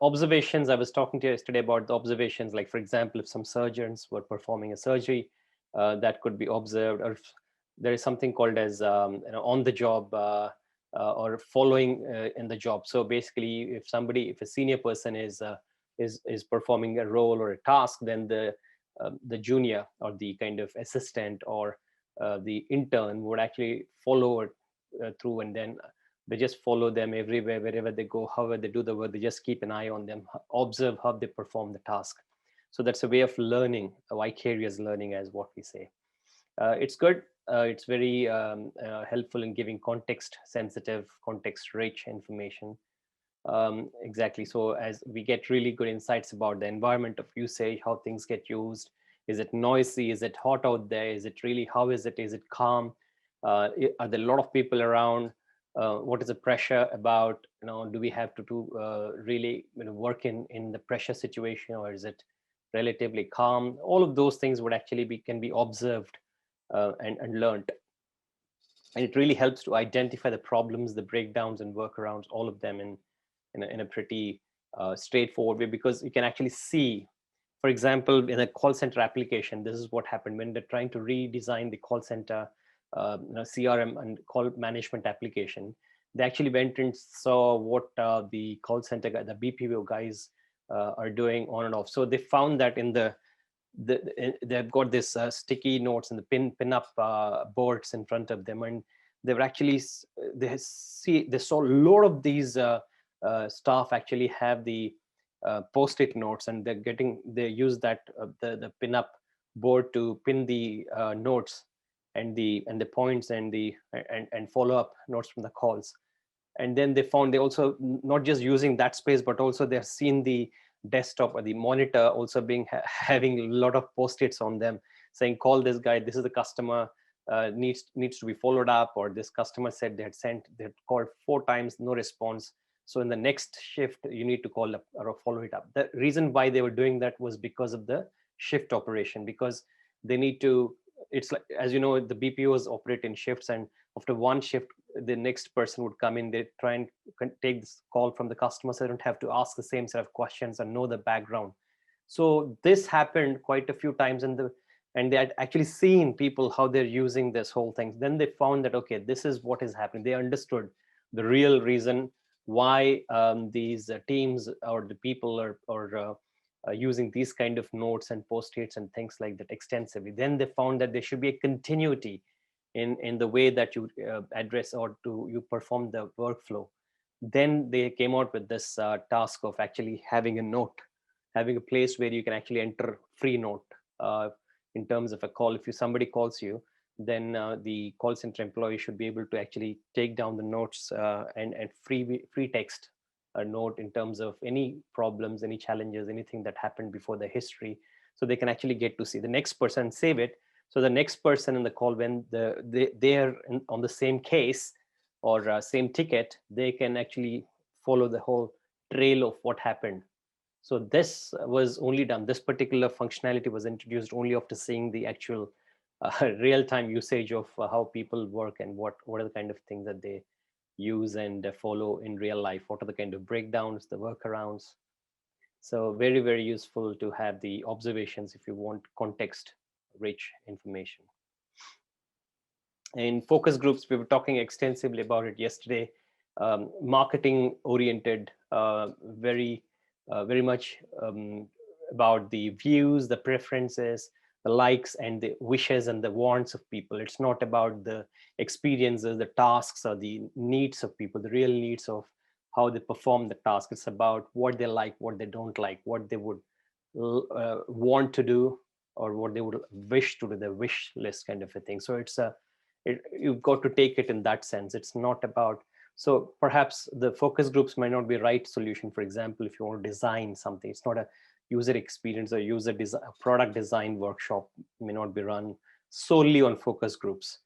Observations, I was talking to you yesterday about the observations, like for example, if some surgeons were performing a surgery, that could be observed, or if there is something called as on the job or following in the job. So basically, if a senior person is performing a role or a task, then the junior or the kind of assistant or the intern would actually follow it through, and then they just follow them everywhere, wherever they go, however they do the work, they just keep an eye on them, observe how they perform the task. So that's a way of learning, a vicarious learning, as what we say. It's good. It's very helpful in giving context sensitive, context rich information. Exactly. So as we get really good insights about the environment of usage, how things get used, is it noisy, is it hot out there, is it really, how is it calm, are there a lot of people around, what is the pressure about, do we have to do really work in the pressure situation, or is it relatively calm? All of those things would actually can be observed and learned, and it really helps to identify the problems, the breakdowns and workarounds, all of them in a pretty straightforward way, because you can actually see, for example, in a call center application, this is what happened when they're trying to redesign the call center CRM and call management application. They actually went and saw what the call center guy, the BPO guys are doing on and off. So they found that they've got this sticky notes and the pin up boards in front of them, and they were actually they saw a lot of these staff actually have the post-it notes, and they use that the pin up board to pin the notes and the points and follow up notes from the calls. And then they found they also not just using that space, but also they've seen the desktop or the monitor also being having a lot of post-its on them saying, call this guy, this is the customer, needs to be followed up, or this customer said they had called 4 times, no response, so in the next shift you need to call up or follow it up. The reason why they were doing that was because of the shift operation, because they need to, it's like, as you know, the BPOs operate in shifts, and after one shift the next person would come in, they try and take this call from the customer, so they don't have to ask the same set of questions and know the background. So this happened quite a few times, and they had actually seen people how they're using this whole thing. Then they found that, okay, this is what is happening. They understood the real reason why these teams or the people are using these kind of notes and post-its and things like that extensively. Then they found that there should be a continuity in the way that you address or you perform the workflow. Then they came out with this task of actually having a note, having a place where you can actually enter free note in terms of a call. If somebody calls you, then the call center employee should be able to actually take down the notes and free text a note in terms of any problems, any challenges, anything that happened before the history, so they can actually get to see the next person, save it. So the next person in the call, when they're on the same case or same ticket, they can actually follow the whole trail of what happened. So this was only done, this particular functionality was introduced only after seeing the actual real-time usage of how people work and what are the kind of things that they use and follow in real life. What are the kind of breakdowns, the workarounds? So very, very useful to have the observations if you want context rich information. In focus groups, we were talking extensively about it yesterday. Marketing oriented, very much about the views, the preferences, the likes and the wishes and the wants of people. It's not about the experiences, the tasks, or the needs of people, the real needs of how they perform the task. It's about what they like, what they don't like, what they would want to do, or what they would wish to do, the wish list kind of a thing. So you've got to take it in that sense. It's not about, so perhaps the focus groups might not be right solution. For example, if you want to design something, it's not a user experience or product design workshop may not be run solely on focus groups.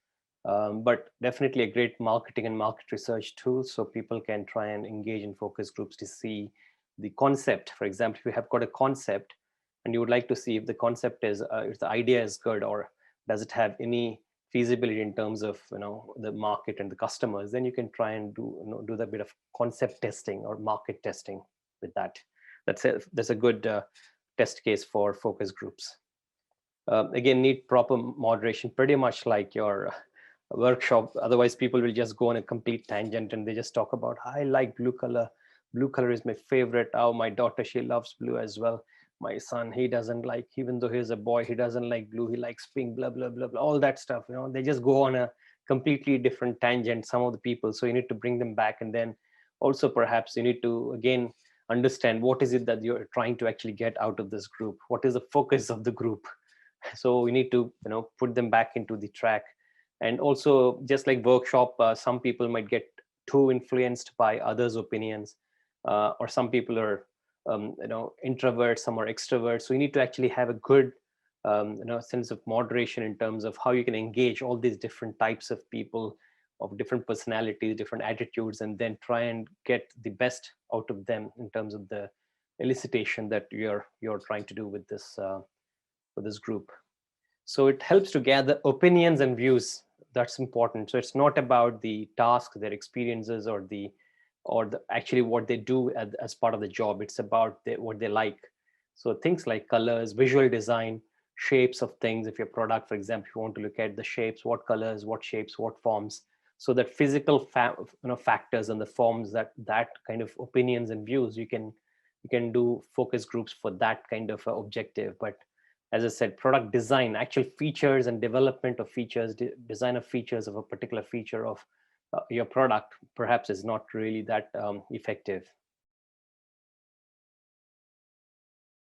But definitely a great marketing and market research tool, so people can try and engage in focus groups to see the concept. For example, if you have got a concept and you would like to see if the concept is, if the idea is good, or does it have any feasibility in terms of the market and the customers, then you can try and do a bit of concept testing or market testing with that. That's a good test case for focus groups. Again, need proper moderation, pretty much like your workshop. Otherwise, people will just go on a complete tangent and they just talk about, I like blue color. Blue color is my favorite. Oh, my daughter, she loves blue as well. My son, he doesn't like, even though he's a boy, he doesn't like blue. He likes pink, blah, blah, blah, blah, all that stuff. They just go on a completely different tangent, some of the people. So you need to bring them back. And then also perhaps you need to, again, understand what is it that you're trying to actually get out of this group. What is the focus of the group? So we need to put them back into the track. And also, just like workshop, some people might get too influenced by others' opinions, or some people are introverts, some are extroverts. So you need to actually have a good sense of moderation in terms of how you can engage all these different types of people, of different personalities, different attitudes, and then try and get the best out of them in terms of the elicitation that you're trying to do with this for this group. So it helps to gather opinions and views. That's important. So it's not about the task, their experiences, or the actually what they do as part of the job. It's about what they like. So things like colors, visual design, shapes of things. If your product, for example, you want to look at the shapes, what colors, what shapes, what forms, so that physical factors and the forms, that kind of opinions and views, you can do focus groups for that kind of objective. But as I said, product design, actual features and development of features, design of features of a particular feature of your product, perhaps is not really that effective.